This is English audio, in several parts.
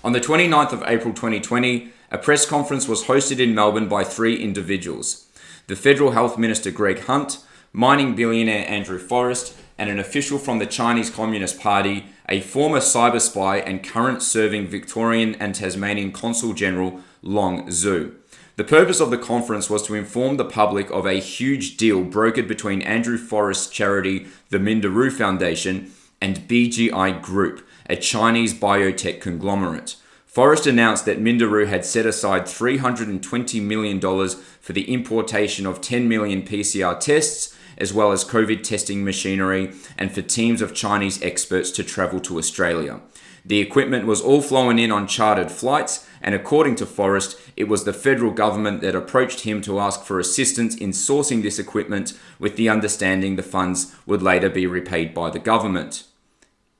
On the 29th of April 2020, a press conference was hosted in Melbourne by three individuals: the Federal Health Minister Greg Hunt, mining billionaire Andrew Forrest, and an official from the Chinese Communist Party, a former cyber spy and current serving Victorian and Tasmanian Consul General Longzhu. The purpose of the conference was to inform the public of a huge deal brokered between Andrew Forrest's charity, the Minderoo Foundation, and BGI Group, a Chinese biotech conglomerate. Forrest announced that Minderoo had set aside $320 million for the importation of 10 million PCR tests, as well as COVID testing machinery, and for teams of Chinese experts to travel to Australia. The equipment was all flown in on chartered flights, and according to Forrest, it was the federal government that approached him to ask for assistance in sourcing this equipment, with the understanding the funds would later be repaid by the government.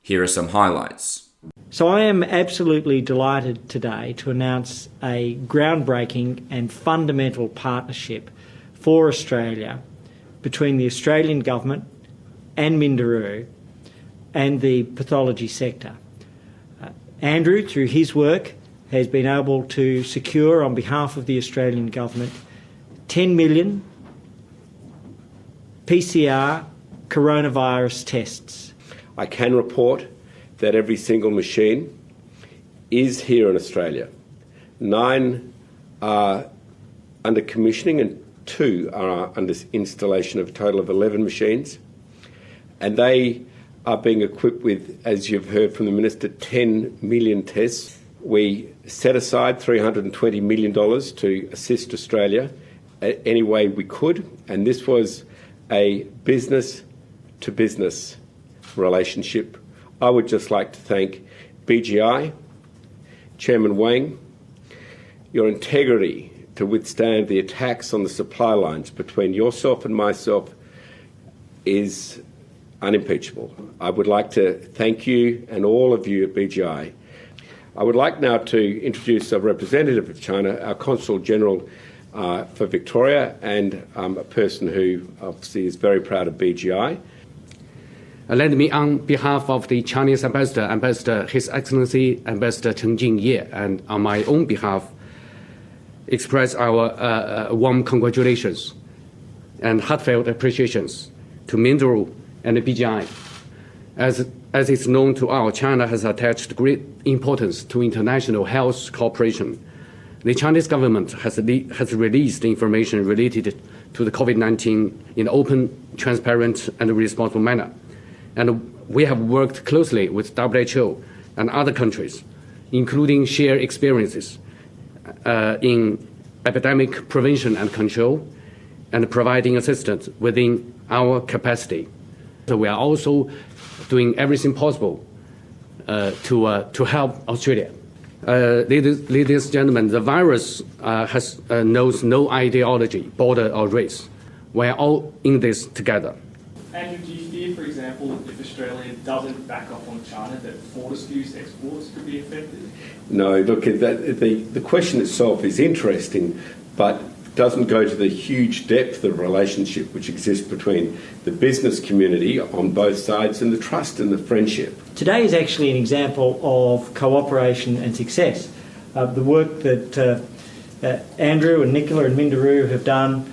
Here are some highlights. So I am absolutely delighted today to announce a groundbreaking and fundamental partnership for Australia between the Australian government and Minderoo and the pathology sector. Andrew, through his work, has been able to secure on behalf of the Australian government 10 million PCR coronavirus tests. I can report that every single machine is here in Australia. 9 are under commissioning and 2 are under installation, of a total of 11 machines. And they are being equipped with, as you've heard from the Minister, 10 million tests. We set aside $320 million to assist Australia any way we could, and this was a business-to-business relationship. I would just like to thank BGI, Chairman Wang. Your integrity to withstand the attacks on the supply lines between yourself and myself is unimpeachable. I would like to thank you and all of you at BGI. I would like now to introduce a representative of China, our Consul General for Victoria, and a person who obviously is very proud of BGI. Let me, on behalf of the Chinese Ambassador, His Excellency Ambassador Chen Jingye, and on my own behalf, express our warm congratulations and heartfelt appreciations to Minderoo and the BGI. As it's known to all, China has attached great importance to international health cooperation. The Chinese government has released information related to the COVID-19 in an open, transparent, and responsible manner. And we have worked closely with WHO and other countries, including shared experiences in epidemic prevention and control, and providing assistance within our capacity. So we are also doing everything possible to help Australia. Ladies and gentlemen, the virus knows no ideology, border, or race. We are all in this together. And do you fear, for example, if Australia doesn't back off on China, that Fortescue's exports could be affected? No, look, the question itself is interesting, but doesn't go to the huge depth of relationship which exists between the business community on both sides and the trust and the friendship. Today is actually an example of cooperation and success. The work that Andrew and Nicola and Minderoo have done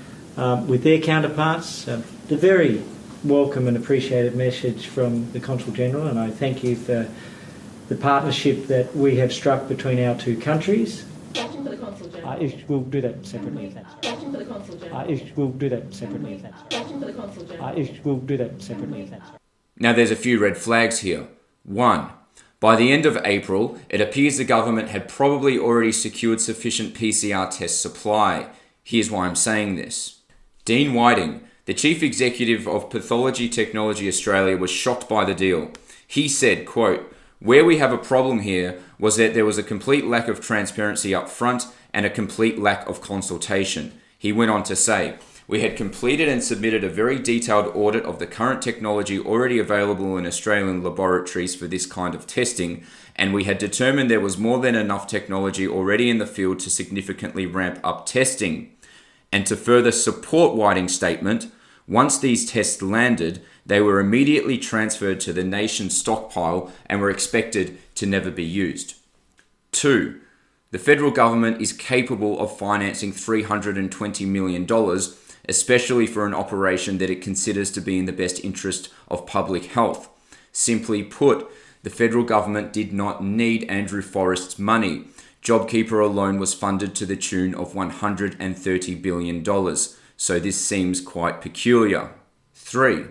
with their counterparts, the very welcome and appreciated message from the Consul General, and I thank you for the partnership that we have struck between our two countries. Question for the Consul General. We'll do that separately. If that's Question for the Consul General. We'll do that separately. If that's Question for the Consul General. We'll do that separately. If that's Now there's a few red flags here. 1. By the end of April, it appears the government had probably already secured sufficient PCR test supply. Here's why I'm saying this. Dean Whiting, the Chief Executive of Pathology Technology Australia, was shocked by the deal. He said, quote, "Where we have a problem here was that there was a complete lack of transparency up front and a complete lack of consultation." He went on to say, "We had completed and submitted a very detailed audit of the current technology already available in Australian laboratories for this kind of testing, and we had determined there was more than enough technology already in the field to significantly ramp up testing." And to further support Whiting's statement, once these tests landed, they were immediately transferred to the nation's stockpile and were expected to never be used. 2. The federal government is capable of financing $320 million, especially for an operation that it considers to be in the best interest of public health. Simply put, the federal government did not need Andrew Forrest's money. JobKeeper alone was funded to the tune of $130 billion, so this seems quite peculiar. 3.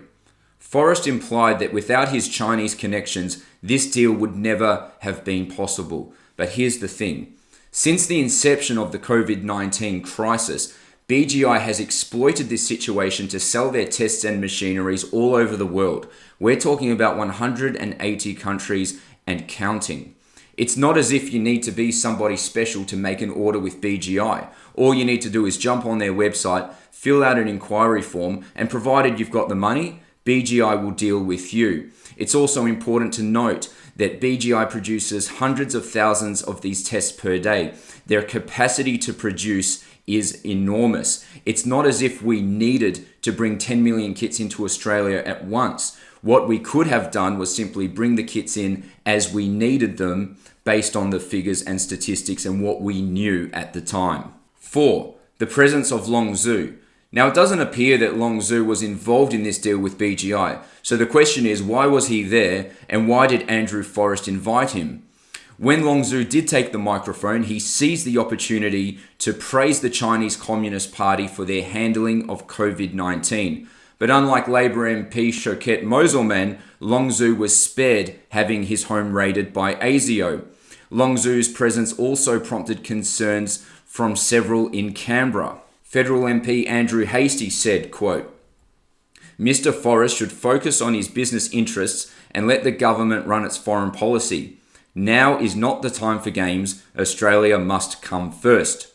Forrest implied that without his Chinese connections, this deal would never have been possible. But here's the thing. Since the inception of the COVID-19 crisis, BGI has exploited this situation to sell their tests and machineries all over the world. We're talking about 180 countries and counting. It's not as if you need to be somebody special to make an order with BGI. All you need to do is jump on their website, fill out an inquiry form, and provided you've got the money, BGI will deal with you. It's also important to note that BGI produces hundreds of thousands of these tests per day. Their capacity to produce is enormous. It's not as if we needed to bring 10 million kits into Australia at once. What we could have done was simply bring the kits in as we needed them based on the figures and statistics and what we knew at the time. 4. The presence of Longzhu. Now, it doesn't appear that Longzhu was involved in this deal with BGI. So the question is, why was he there and why did Andrew Forrest invite him? When Longzhu did take the microphone, he seized the opportunity to praise the Chinese Communist Party for their handling of COVID-19. But unlike Labour MP Shoket Moselman, Longzhu was spared having his home raided by ASIO. Longzhu's presence also prompted concerns from several in Canberra. Federal MP Andrew Hastie said, quote, "Mr. Forrest should focus on his business interests and let the government run its foreign policy. Now is not the time for games. Australia must come first."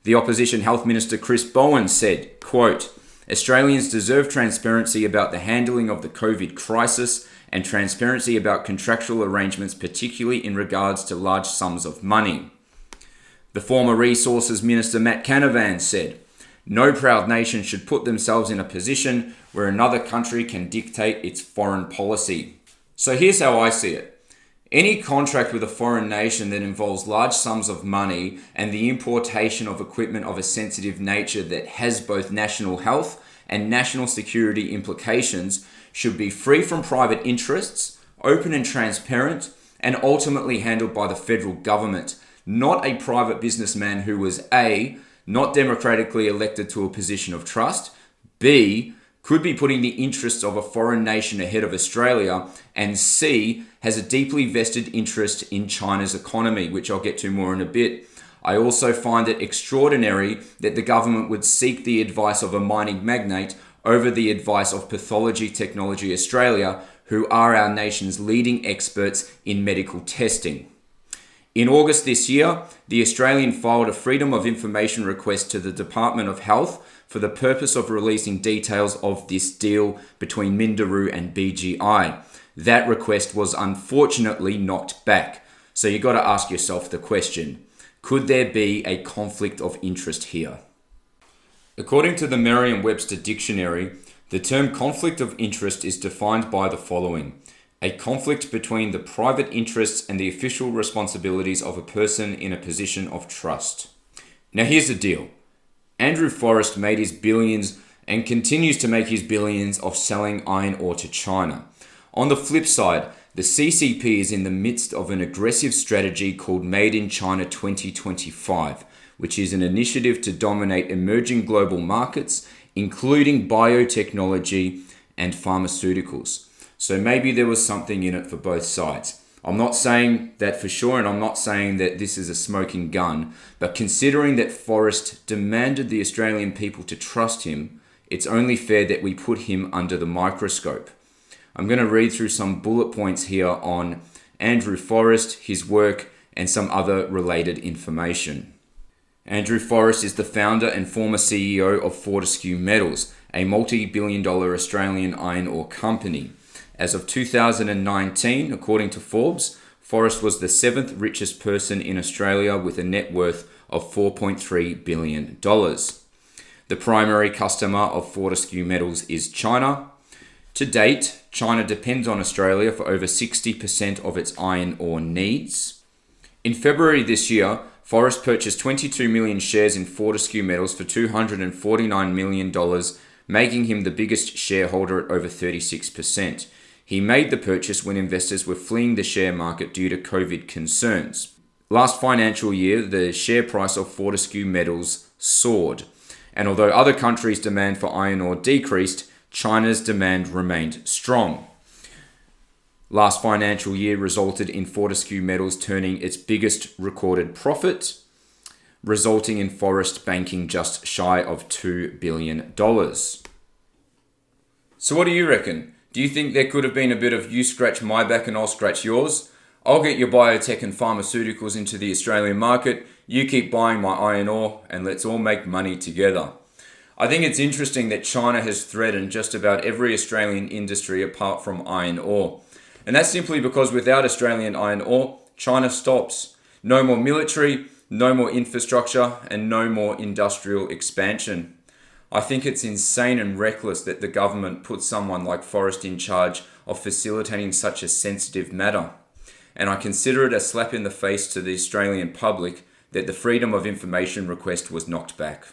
The opposition Health Minister Chris Bowen said, quote, "Australians deserve transparency about the handling of the COVID crisis and transparency about contractual arrangements, particularly in regards to large sums of money." The former Resources Minister Matt Canavan said, "No proud nation should put themselves in a position where another country can dictate its foreign policy." So here's how I see it. Any contract with a foreign nation that involves large sums of money and the importation of equipment of a sensitive nature that has both national health and national security implications should be free from private interests, open and transparent, and ultimately handled by the federal government, not a private businessman who was A, not democratically elected to a position of trust, B, could be putting the interests of a foreign nation ahead of Australia, and C, has a deeply vested interest in China's economy, which I'll get to more in a bit. I also find it extraordinary that the government would seek the advice of a mining magnate over the advice of Pathology Technology Australia, who are our nation's leading experts in medical testing. In August this year, the Australian filed a Freedom of Information request to the Department of Health for the purpose of releasing details of this deal between Minderoo and BGI. That request was unfortunately knocked back. So you got to ask yourself the question, could there be a conflict of interest here? According to the Merriam-Webster Dictionary, the term conflict of interest is defined by the following: a conflict between the private interests and the official responsibilities of a person in a position of trust. Now here's the deal. Andrew Forrest made his billions and continues to make his billions off selling iron ore to China. On the flip side, the CCP is in the midst of an aggressive strategy called Made in China 2025, which is an initiative to dominate emerging global markets, including biotechnology and pharmaceuticals. So maybe there was something in it for both sides. I'm not saying that for sure, and I'm not saying that this is a smoking gun, but considering that Forrest demanded the Australian people to trust him, it's only fair that we put him under the microscope. I'm going to read through some bullet points here on Andrew Forrest, his work, and some other related information. Andrew Forrest is the founder and former CEO of Fortescue Metals, a multi-billion-dollar Australian iron ore company. As of 2019, according to Forbes, Forrest was the 7th richest person in Australia with a net worth of $4.3 billion. The primary customer of Fortescue Metals is China. To date, China depends on Australia for over 60% of its iron ore needs. In February this year, Forrest purchased 22 million shares in Fortescue Metals for $249 million, making him the biggest shareholder at over 36%. He made the purchase when investors were fleeing the share market due to COVID concerns. Last financial year, the share price of Fortescue Metals soared. And although other countries' demand for iron ore decreased, China's demand remained strong. Last financial year resulted in Fortescue Metals turning its biggest recorded profit, resulting in Forrest banking just shy of $2 billion. So what do you reckon? Do you think there could have been a bit of you scratch my back and I'll scratch yours? I'll get your biotech and pharmaceuticals into the Australian market, you keep buying my iron ore, and let's all make money together. I think it's interesting that China has threatened just about every Australian industry apart from iron ore. And that's simply because without Australian iron ore, China stops. No more military, no more infrastructure, and no more industrial expansion. I think it's insane and reckless that the government put someone like Forrest in charge of facilitating such a sensitive matter. And I consider it a slap in the face to the Australian public that the Freedom of Information request was knocked back.